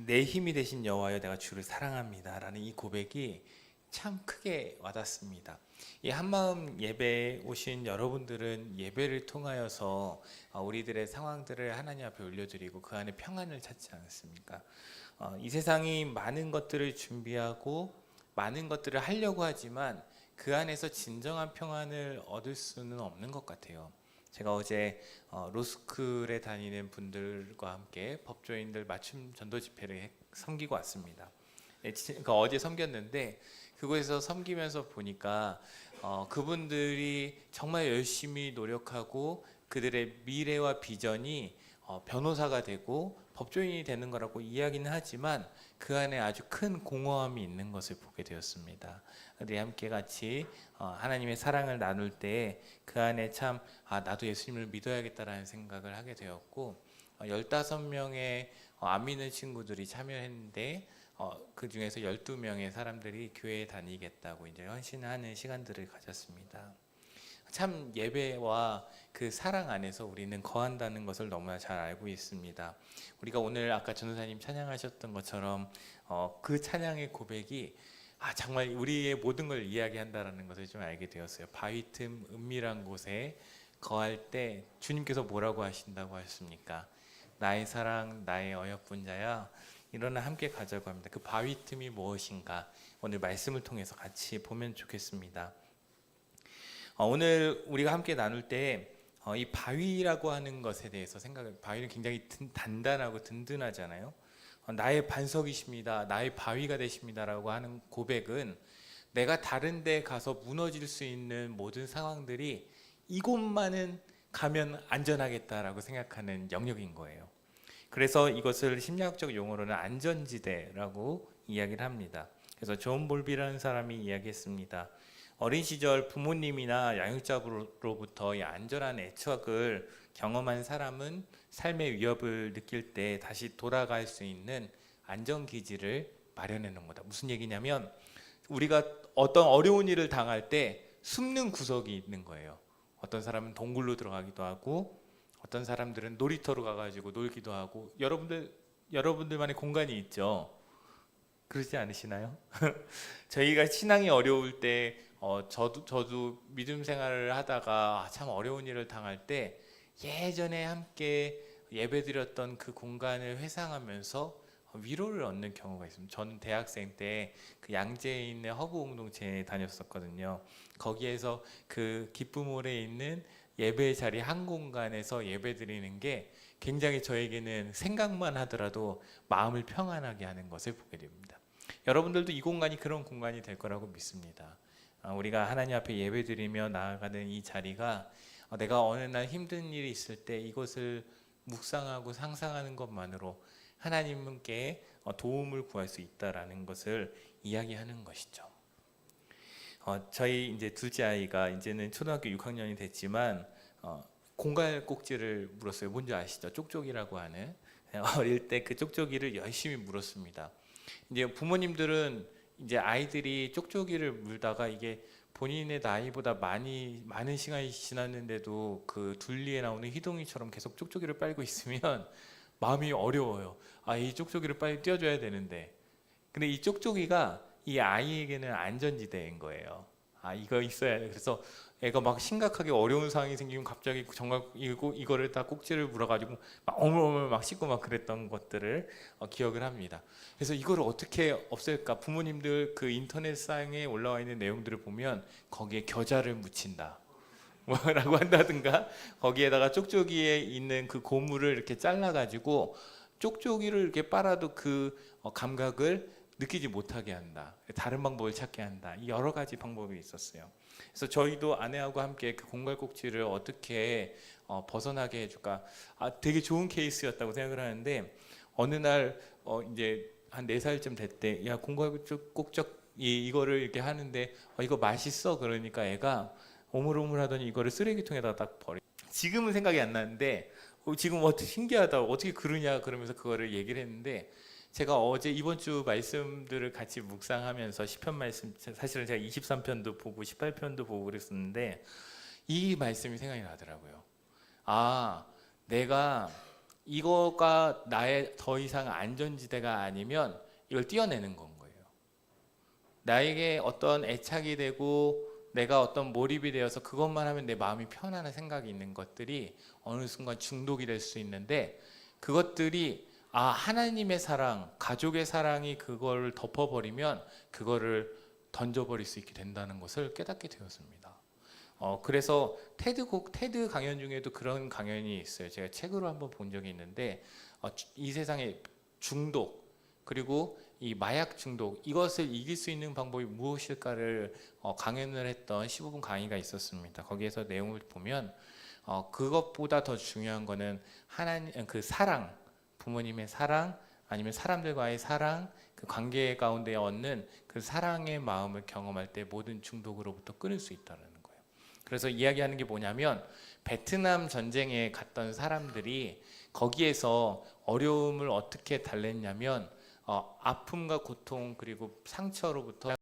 내 힘이 되신 여호와여 내가 주를 사랑합니다라는 이 고백이 참 크게 와닿습니다. 이 한마음 예배에 오신 여러분들은 예배를 통하여서 우리들의 상황들을 하나님 앞에 올려드리고 그 안에 평안을 찾지 않습니까? 이 세상이 많은 것들을 준비하고 많은 것들을 하려고 하지만 그 안에서 진정한 평안을 얻을 수는 없는 것 같아요. 제가 어제 로스쿨에 다니는 분들과 함께 법조인들 맞춤 전도 집회를 섬기고 왔습니다. 그러니까 어제 섬겼는데 그곳에서 섬기면서 보니까 그분들이 정말 열심히 노력하고 그들의 미래와 비전이 변호사가 되고 법조인이 되는 거라고 이야기는 하지만 그 안에 아주 큰 공허함이 있는 것을 보게 되었습니다. 우리 함께 같이 하나님의 사랑을 나눌 때 그 안에 참 나도 예수님을 믿어야겠다라는 생각을 하게 되었고 15명의 안 믿는 친구들이 참여했는데 그 중에서 12명의 사람들이 교회에 다니겠다고 이제 헌신하는 시간들을 가졌습니다. 참 예배와 그 사랑 안에서 우리는 거한다는 것을 너무나 잘 알고 있습니다. 우리가 오늘 아까 전도사님 찬양하셨던 것처럼 그 찬양의 고백이 정말 우리의 모든 걸 이야기한다라는 것을 좀 알게 되었어요. 바위 틈 은밀한 곳에 거할 때 주님께서 뭐라고 하신다고 하셨습니까? 나의 사랑 나의 어여쁜 자야 일어나 함께 가자고 합니다. 그 바위 틈이 무엇인가 오늘 말씀을 통해서 같이 보면 좋겠습니다. 오늘 우리가 함께 나눌 때 이 바위라고 하는 것에 대해서 바위는 굉장히 단단하고 든든하잖아요. 나의 반석이십니다. 나의 바위가 되십니다라고 하는 고백은 내가 다른 데 가서 무너질 수 있는 모든 상황들이 이곳만은 가면 안전하겠다라고 생각하는 영역인 거예요. 그래서 이것을 심리학적 용어로는 안전지대라고 이야기를 합니다. 그래서 존 볼비라는 사람이 이야기했습니다. 어린 시절 부모님이나 양육자로부터 이 안전한 애착을 경험한 사람은 삶의 위협을 느낄 때 다시 돌아갈 수 있는 안전기지를 마련해 놓은 거다. 무슨 얘기냐면 우리가 어떤 어려운 일을 당할 때 숨는 구석이 있는 거예요. 어떤 사람은 동굴로 들어가기도 하고 어떤 사람들은 놀이터로 가가지고 놀기도 하고 여러분들만의 공간이 있죠. 그러지 않으시나요? 저희가 신앙이 어려울 때 저도 믿음 생활을 하다가 참 어려운 일을 당할 때 예전에 함께 예배드렸던 그 공간을 회상하면서 위로를 얻는 경우가 있습니다. 저는 대학생 때 그 양재에 있는 허브 공동체에 다녔었거든요. 거기에서 그 기쁨홀에 있는 예배 자리 한 공간에서 예배드리는 게 굉장히 저에게는 생각만 하더라도 마음을 평안하게 하는 것을 보게 됩니다. 여러분들도 이 공간이 그런 공간이 될 거라고 믿습니다. 우리가 하나님 앞에 예배드리며 나아가는 이 자리가 내가 어느 날 힘든 일이 있을 때 이것을 묵상하고 상상하는 것만으로 하나님께 도움을 구할 수 있다라는 것을 이야기하는 것이죠. 저희 이제 둘째 아이가 이제는 초등학교 6학년이 됐지만 공갈 꼭지를 물었어요. 뭔지 아시죠? 쪽쪽이라고 하는. 어릴 때 그 쪽쪽이를 열심히 물었습니다. 이제 부모님들은 이제 아이들이 쪽쪽이를 물다가 이게 본인의 나이보다 많은 시간이 지났는데도 그 둘리에 나오는 희동이처럼 계속 쪽쪽이를 빨고 있으면 마음이 어려워요. 이 쪽쪽이를 빨리 떼어줘야 되는데, 근데 이 쪽쪽이가 이 아이에게는 안전지대인 거예요. 이거 있어야 돼. 그래서 애가 막 심각하게 어려운 상황이 생기면 갑자기 정말 이거를 다 꼭지를 물어가지고 막 어물어물 막 씻고 막 그랬던 것들을 기억을 합니다. 그래서 이거를 어떻게 없앨까? 부모님들 그 인터넷상에 올라와 있는 내용들을 보면 거기에 겨자를 묻힌다 뭐라고 한다든가 거기에다가 쪽쪽이에 있는 그 고무를 이렇게 잘라가지고 쪽쪽이를 이렇게 빨아도 그 감각을 느끼지 못하게 한다. 다른 방법을 찾게 한다. 여러 가지 방법이 있었어요. 그래서 저희도 아내하고 함께 그 공갈꼭지를 어떻게 벗어나게 해줄까? 되게 좋은 케이스였다고 생각을 하는데 어느 날 이제 한 4살쯤 됐대. 야 공갈꼭지 이거를 이렇게 하는데 이거 맛있어? 그러니까 애가 오물오물하더니 이거를 쓰레기통에다 딱 버려. 지금은 생각이 안 나는데 지금 어떻게 신기하다. 어떻게 그러냐 그러면서 그거를 얘기를 했는데 제가 어제 이번 주 말씀들을 같이 묵상하면서 시편 말씀 사실은 제가 23편도 보고 18편도 보고 그랬었는데 이 말씀이 생각이 나더라고요. 내가 이거가 나의 더 이상 안전지대가 아니면 이걸 띄어내는 건 거예요. 나에게 어떤 애착이 되고 내가 어떤 몰입이 되어서 그것만 하면 내 마음이 편안한 생각이 있는 것들이 어느 순간 중독이 될 수 있는데, 그것들이 하나님의 사랑, 가족의 사랑이 그걸 덮어버리면 그거를 던져버릴 수 있게 된다는 것을 깨닫게 되었습니다. 그래서 테드 강연 중에도 그런 강연이 있어요. 제가 책으로 한번 본 적이 있는데, 이 세상의 중독, 그리고 이 마약 중독, 이것을 이길 수 있는 방법이 무엇일까를 강연을 했던 15분 강의가 있었습니다. 거기에서 내용을 보면 그것보다 더 중요한 거는 하나님, 그 사랑, 부모님의 사랑, 아니면 사람들과의 사랑, 그 관계 가운데 얻는 그 사랑의 마음을 경험할 때 모든 중독으로부터 끊을 수 있다는 거예요. 그래서 이야기하는 게 뭐냐면, 베트남 전쟁에 갔던 사람들이 거기에서 어려움을 어떻게 달랬냐면, 아픔과 고통 그리고 상처로부터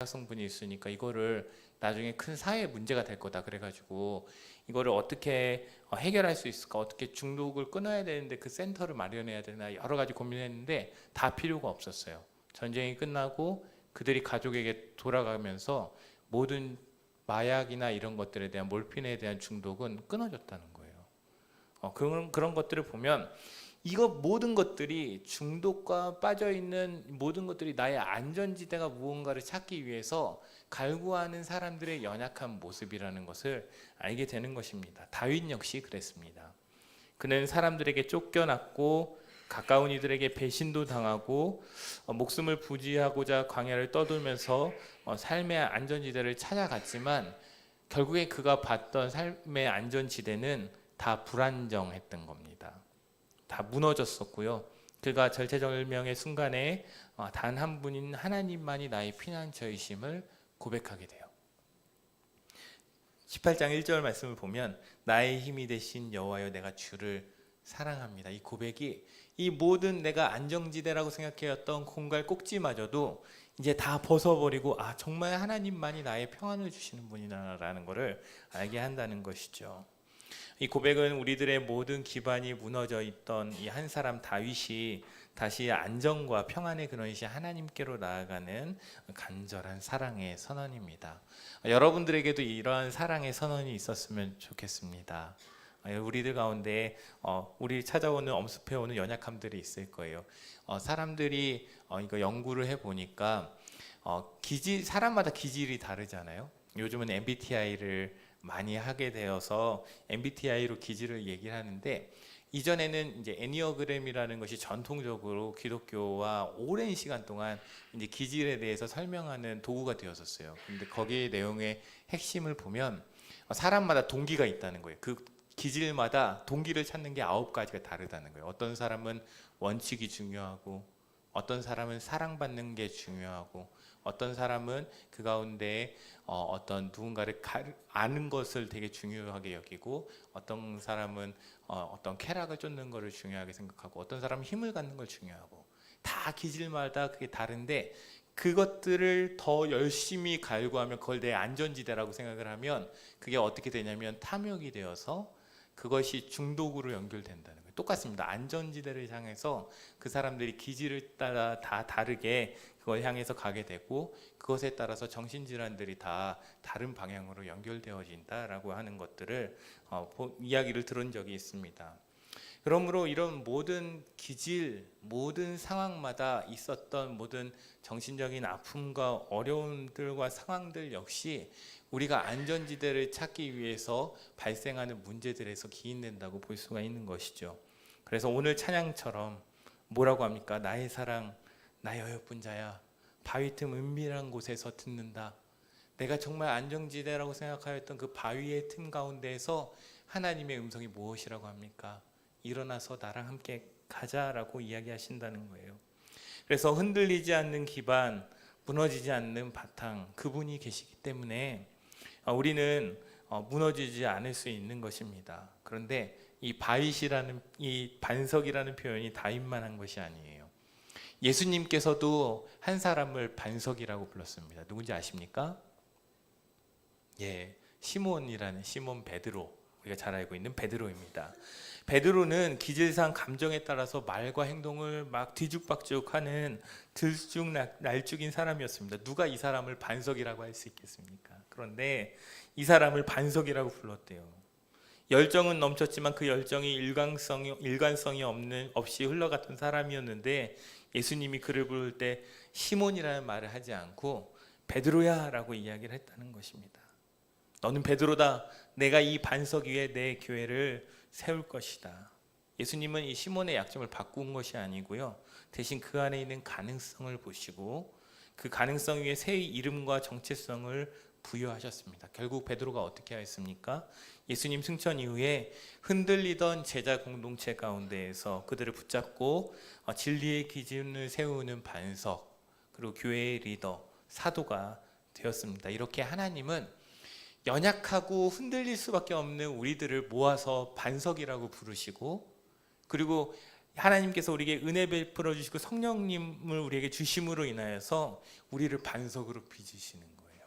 성분이 있으니까 이거를 나중에 큰 사회 문제가 될 거다, 그래가지고 이거를 어떻게 해결할 수 있을까, 어떻게 중독을 끊어야 되는데 그 센터를 마련해야 되나, 여러 가지 고민했는데 다 필요가 없었어요. 전쟁이 끝나고 그들이 가족에게 돌아가면서 모든 마약이나 이런 것들에 대한, 몰핀에 대한 중독은 끊어졌다는 거예요. 그런 것들을 보면 이거 모든 것들이, 중독과 빠져있는 모든 것들이 나의 안전지대가 무언가를 찾기 위해서 갈구하는 사람들의 연약한 모습이라는 것을 알게 되는 것입니다. 다윗 역시 그랬습니다. 그는 사람들에게 쫓겨났고 가까운 이들에게 배신도 당하고 목숨을 부지하고자 광야를 떠돌면서 삶의 안전지대를 찾아갔지만, 결국에 그가 봤던 삶의 안전지대는 다 불안정했던 겁니다. 다 무너졌었고요. 그가 절체절명의 순간에 단 한 분인 하나님만이 나의 피난처이심을 고백하게 돼요. 18장 1절 말씀을 보면, 나의 힘이 되신 여호와여 내가 주를 사랑합니다. 이 고백이 이 모든 내가 안정지대라고 생각해왔던 공갈 꼭지마저도 이제 다 벗어버리고, 정말 하나님만이 나의 평안을 주시는 분이라는 것을 알게 한다는 것이죠. 이 고백은 우리들의 모든 기반이 무너져 있던 이 한 사람 다윗이 다시 안정과 평안의 근원이신 하나님께로 나아가는 간절한 사랑의 선언입니다. 여러분들에게도 이러한 사랑의 선언이 있었으면 좋겠습니다. 우리들 가운데 우리 찾아오는, 엄습해오는 연약함들이 있을 거예요. 사람들이 이거 연구를 해보니까 사람마다 기질이 다르잖아요. 요즘은 MBTI를 많이 하게 되어서 MBTI로 기질을 얘기를 하는데, 이전에는 이제 애니어그램이라는 것이 전통적으로 기독교와 오랜 시간 동안 이제 기질에 대해서 설명하는 도구가 되었었어요. 근데 거기에 내용의 핵심을 보면 사람마다 동기가 있다는 거예요. 그 기질마다 동기를 찾는 게 9가지가 다르다는 거예요. 어떤 사람은 원칙이 중요하고, 어떤 사람은 사랑받는 게 중요하고, 어떤 사람은 그 가운데 어떤 누군가를 아는 것을 되게 중요하게 여기고, 어떤 사람은 어떤 쾌락을 쫓는 것을 중요하게 생각하고, 어떤 사람은 힘을 갖는 걸 중요하고, 다 기질마다 그게 다른데, 그것들을 더 열심히 갈구하면 그걸 내 안전지대라고 생각을 하면 그게 어떻게 되냐면 탐욕이 되어서 그것이 중독으로 연결된다는 거예요. 똑같습니다. 안전지대를 향해서 그 사람들이 기질을 따라 다 다르게 그걸 향해서 가게 되고, 그것에 따라서 정신질환들이 다 다른 방향으로 연결되어진다라고 하는 것들을 이야기를 들은 적이 있습니다. 그러므로 이런 모든 기질, 모든 상황마다 있었던 모든 정신적인 아픔과 어려움들과 상황들 역시 우리가 안전지대를 찾기 위해서 발생하는 문제들에서 기인된다고 볼 수가 있는 것이죠. 그래서 오늘 찬양처럼 뭐라고 합니까? 나의 사랑, 나의 어여쁜 자야, 바위 틈 은밀한 곳에서 듣는다. 내가 정말 안정지대라고 생각하였던 그 바위의 틈 가운데에서 하나님의 음성이 무엇이라고 합니까? 일어나서 나랑 함께 가자라고 이야기하신다는 거예요. 그래서 흔들리지 않는 기반, 무너지지 않는 바탕, 그분이 계시기 때문에 우리는 무너지지 않을 수 있는 것입니다. 그런데 이 바윗이라는, 이 반석이라는 표현이 다윗만 한 것이 아니에요. 예수님께서도 한 사람을 반석이라고 불렀습니다. 누군지 아십니까? 시몬이라는 시몬 베드로, 우리가 잘 알고 있는 베드로입니다. 베드로는 기질상 감정에 따라서 말과 행동을 막 뒤죽박죽하는 들쭉날쭉인 사람이었습니다. 누가 이 사람을 반석이라고 할 수 있겠습니까? 그런데 이 사람을 반석이라고 불렀대요. 열정은 넘쳤지만 그 열정이 일관성이 없이 흘러갔던 사람이었는데, 예수님이 그를 부를 때 시몬이라는 말을 하지 않고 베드로야 라고 이야기를 했다는 것입니다. 너는 베드로다. 내가 이 반석 위에 내 교회를 세울 것이다. 예수님은 이 시몬의 약점을 바꾼 것이 아니고요, 대신 그 안에 있는 가능성을 보시고 그 가능성 위에 새 이름과 정체성을 부여하셨습니다. 결국 베드로가 어떻게 하였습니까? 예수님 승천 이후에 흔들리던 제자 공동체 가운데에서 그들을 붙잡고 진리의 기준을 세우는 반석, 그리고 교회의 리더, 사도가 되었습니다. 이렇게 하나님은 연약하고 흔들릴 수밖에 없는 우리들을 모아서 반석이라고 부르시고, 그리고 하나님께서 우리에게 은혜 베풀어 주시고 성령님을 우리에게 주심으로 인하여서 우리를 반석으로 빚으시는 거예요.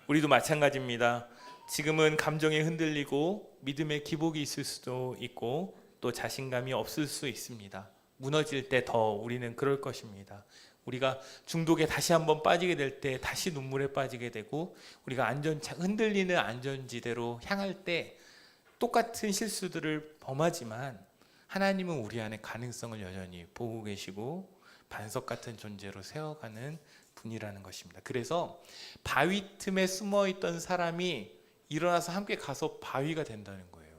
우리도 마찬가지입니다. 지금은 감정에 흔들리고 믿음의 기복이 있을 수도 있고 또 자신감이 없을 수 있습니다. 무너질 때 더 우리는 그럴 것입니다. 우리가 중독에 다시 한번 빠지게 될 때 다시 눈물에 빠지게 되고, 우리가 흔들리는 안전지대로 향할 때 똑같은 실수들을 범하지만 하나님은 우리 안에 가능성을 여전히 보고 계시고 반석 같은 존재로 세워가는 분이라는 것입니다. 그래서 바위 틈에 숨어있던 사람이 일어나서 함께 가서 바위가 된다는 거예요.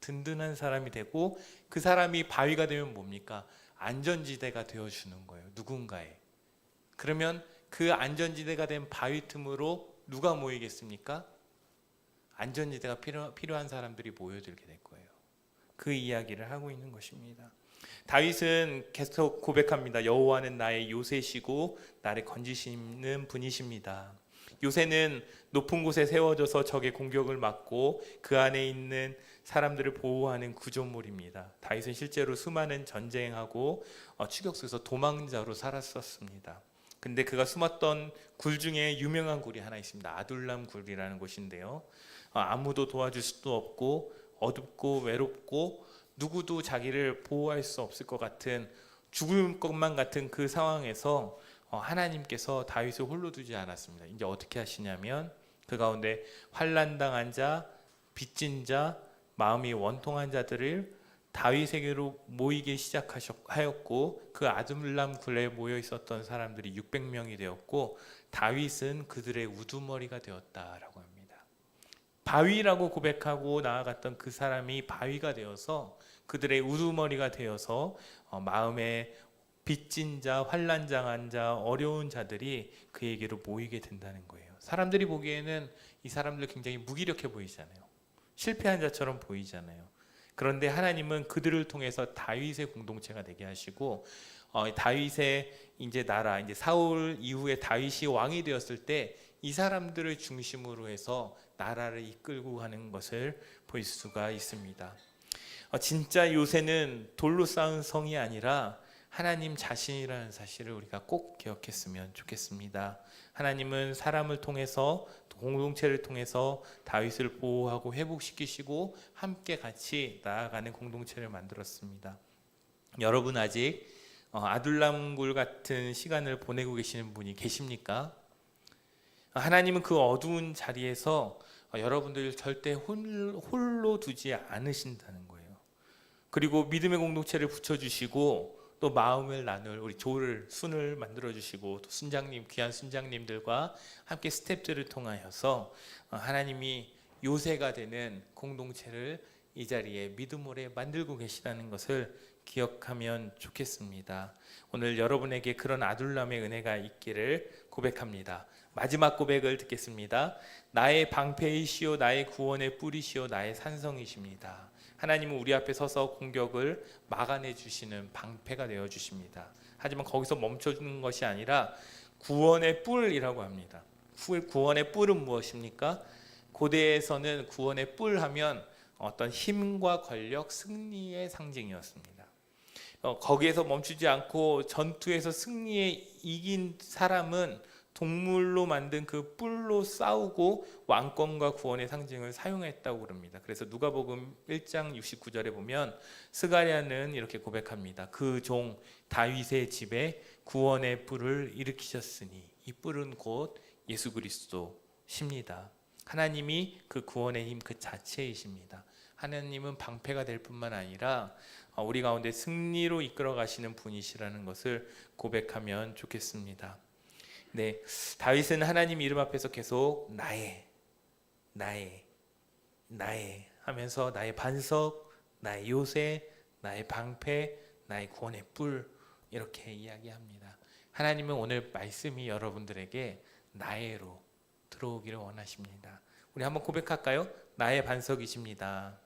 든든한 사람이 되고, 그 사람이 바위가 되면 뭡니까? 안전지대가 되어주는 거예요, 누군가에. 그러면 그 안전지대가 된 바위 틈으로 누가 모이겠습니까? 안전지대가 필요한 사람들이 모여들게 될 거예요. 그 이야기를 하고 있는 것입니다. 다윗은 계속 고백합니다. 여호와는 나의 요새시고 나를 건지시는 분이십니다. 요새는 높은 곳에 세워져서 적의 공격을 막고 그 안에 있는 사람들을 보호하는 구조물입니다. 다윗은 실제로 수많은 전쟁하고 추격 속에서 도망자로 살았었습니다. 근데 그가 숨었던 굴 중에 유명한 굴이 하나 있습니다. 아둘람 굴이라는 곳인데요, 아무도 도와줄 수도 없고 어둡고 외롭고 누구도 자기를 보호할 수 없을 것 같은, 죽을 것만 같은 그 상황에서 하나님께서 다윗을 홀로 두지 않았습니다. 이제 어떻게 하시냐면 그 가운데 환난당한 자, 빚진 자, 마음이 원통한 자들을 다윗에게로 모이게 시작하였고, 그 아둘람 굴에 모여 있었던 사람들이 600명이 되었고 다윗은 그들의 우두머리가 되었다라고 합니다. 바위라고 고백하고 나아갔던 그 사람이 바위가 되어서 그들의 우두머리가 되어서 마음에 빚진 자, 환난당한 자, 어려운 자들이 그에게로 모이게 된다는 거예요. 사람들이 보기에는 이 사람들 굉장히 무기력해 보이잖아요. 실패한 자처럼 보이잖아요. 그런데 하나님은 그들을 통해서 다윗의 공동체가 되게 하시고, 다윗의 이제 나라, 이제 사울 이후에 다윗이 왕이 되었을 때 이 사람들을 중심으로 해서 나라를 이끌고 가는 것을 볼 수가 있습니다. 진짜 요새는 돌로 쌓은 성이 아니라 하나님 자신이라는 사실을 우리가 꼭 기억했으면 좋겠습니다. 하나님은 사람을 통해서, 공동체를 통해서 다윗을 보호하고 회복시키시고 함께 같이 나아가는 공동체를 만들었습니다. 여러분 아직 아둘람굴 같은 시간을 보내고 계시는 분이 계십니까? 하나님은 그 어두운 자리에서 여러분들 절대 홀로 두지 않으신다는 거예요. 그리고 믿음의 공동체를 붙여주시고 또 마음을 나눌 우리 순을 만들어주시고, 또 순장님, 귀한 순장님들과 함께 스텝들을 통하여서 하나님이 요새가 되는 공동체를 이 자리에 믿음으로 만들고 계시다는 것을 기억하면 좋겠습니다. 오늘 여러분에게 그런 아둘람의 은혜가 있기를 고백합니다. 마지막 고백을 듣겠습니다. 나의 방패이시오, 나의 구원의 뿌리시오, 나의 산성이십니다. 하나님은 우리 앞에 서서 공격을 막아내 주시는 방패가 되어 주십니다. 하지만 거기서 멈춰주는 것이 아니라 구원의 뿔이라고 합니다. 구원의 뿔은 무엇입니까? 고대에서는 구원의 뿔 하면 어떤 힘과 권력, 승리의 상징이었습니다. 거기에서 멈추지 않고 전투에서 승리에 이긴 사람은 동물로 만든 그 뿔로 뿔로 싸우고 왕권과 구원의 상징을 사용했다고 그럽니다. 그래서 누가복음 1장 69절에 보면 스가랴는 이렇게 고백합니다. 그 종 다윗의 집에 구원의 뿔을 일으키셨으니 이 뿔은 곧 예수 그리스도십니다. 하나님이 그 구원의 힘 그 자체이십니다. 하나님은 방패가 될 뿐만 아니라 우리 가운데 승리로 이끌어 가시는 분이시라는 것을 고백하면 좋겠습니다. 네, 다윗은 하나님 이름 앞에서 계속 나의 하면서 나의 반석, 나의 요새, 나의 방패, 나의 구원의 뿔 이렇게 이야기합니다. 하나님은 오늘 말씀이 여러분들에게 나의로 들어오기를 원하십니다. 우리 한번 고백할까요? 나의 반석이십니다.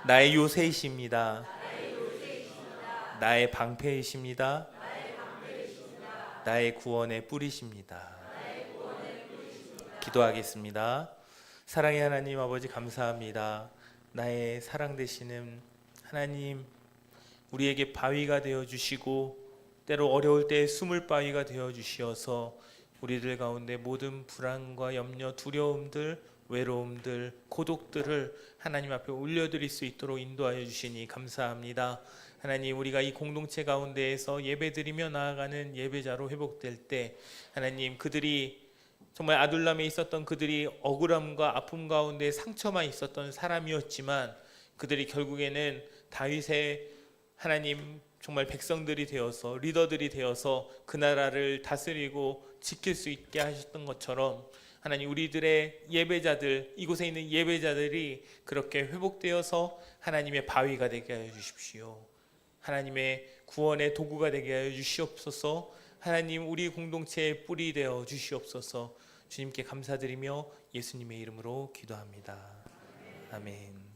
나의 요새이십니다. 나의 방패이십니다. 나의 구원의 뿔이십니다. 기도하겠습니다. 사랑의 하나님 아버지 감사합니다. 나의 사랑 되시는 하나님, 우리에게 바위가 되어 주시고 때로 어려울 때 숨을 바위가 되어 주시어서 우리들 가운데 모든 불안과 염려, 두려움들, 외로움들, 고독들을 하나님 앞에 올려드릴 수 있도록 인도하여 주시니 감사합니다. 하나님, 우리가 이 공동체 가운데에서 예배드리며 나아가는 예배자로 회복될 때 하나님, 그들이 정말 아둘람에 있었던 그들이 억울함과 아픔 가운데 상처만 있었던 사람이었지만 그들이 결국에는 다윗의 하나님 정말 백성들이 되어서 리더들이 되어서 그 나라를 다스리고 지킬 수 있게 하셨던 것처럼 하나님, 우리들의 예배자들, 이곳에 있는 예배자들이 그렇게 회복되어서 하나님의 바위가 되게 하여 주십시오. 하나님의 구원의 도구가 되게 하여 주시옵소서. 하나님, 우리 공동체의 뿔이 되어 주시옵소서. 주님께 감사드리며 예수님의 이름으로 기도합니다. 아멘.